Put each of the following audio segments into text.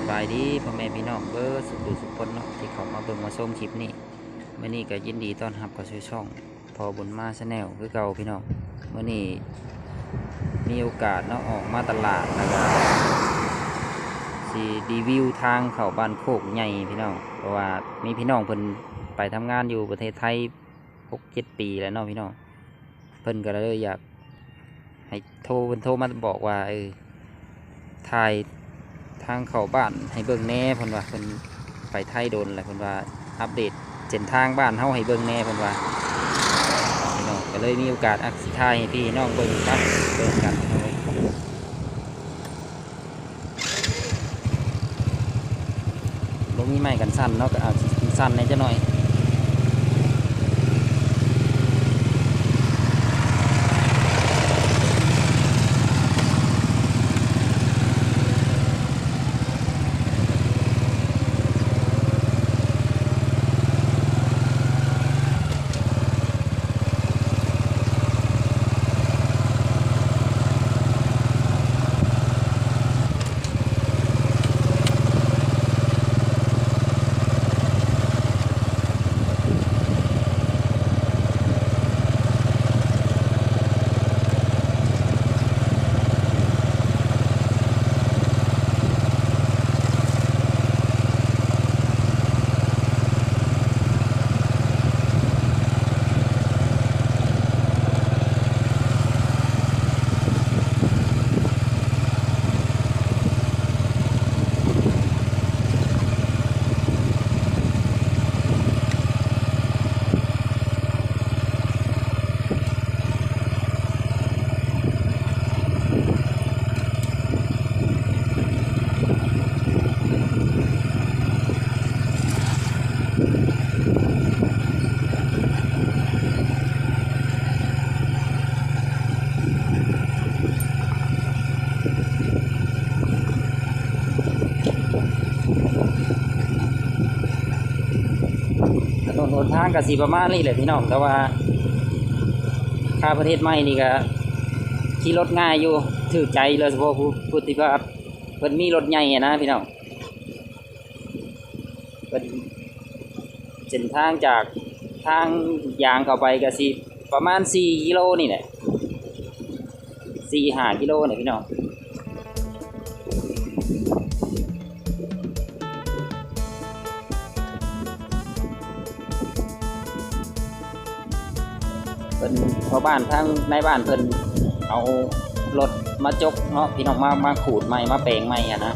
บายดีพ่อแม่พี่น้องเบอร์สุขคนเนาะที่เขามาเบิ่งมาชมคลิปนี้เมื่อนี้ก็ยินดีต้อนรับเข้าสู่ช่องพอบุญมาชาแนลคือเก่าพี่น้องเมื่อนี้มีโอกาสเนาะออกมาตลาดแล้วก็สิรีวิวทางเข้าบ้านโคกใหญ่พี่น้องเพราะว่ามีพี่น้องเพิ่นไปทำงานอยู่ประเทศไทย6-7 ปีแล้วเนาะพี่น้องเพิ่นก็เลยอยากให้เพิ่นโทรมาบอกว่าถ่ายทางเข้าบ้านให้เบิ่งแน่เพิ่นว่าเพิ่นไปไทยโดนแหละเพิ่นว่าอัปเดตเส้นทางบ้านเฮาให้เบิ่งแน่เพิ่นว่าพี่น้องก็เลยมีโอกาสอักสิถ่ายให้พี่น้องเบิ่งครับเบิ่งกันบ่มีไม้กันสั่นเนาะก็เอาสั่นในจักหน่อยถนนหนทางก็สิประมาณนี้แหละพี่น้องแต่ว่าค่าประเทศใหม่นี่ก็ขี่รถง่ายอยู่ถือใจเลยเฉพาะผู้ที่ว่าเพิ่นมีรถใหญ่นะพี่น้องเป็นเส้นทางจากทางยางเข้าไปก็สิประมาณ4 กิโลนี่แหละ4-5 กิโลเนี่ยพี่น้องเป็นชาวบ้านทางในบ้านเพิ่นเอารถมาจกเนาะพี่น้องมาขูดใหม่มาแปลงใหม่นะ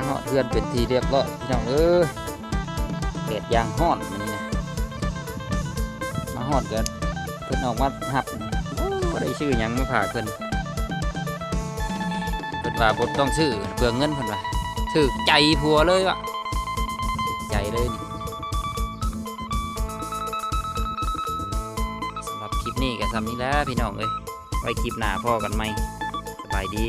ฮอดเพื่อนเป็นทีเรียบร้อยพี่น้องแดดยางฮ้อนมันนี่นะมาฮอดกันเพิ่นออกมาหับบ่ได้ชื่อหยังมาฝากเพิ่นว่าบ่ต้องซื้อเปลืองเงินเพิ่นว่าถูกใจผัวเลยวะถูกใจเลยนี่สำหรับคลิปนี้ก็ซ้ำนี้แล้วพี่น้องเอ้ยไว้คลิปหน้าพ่อกันใหม่สบายดี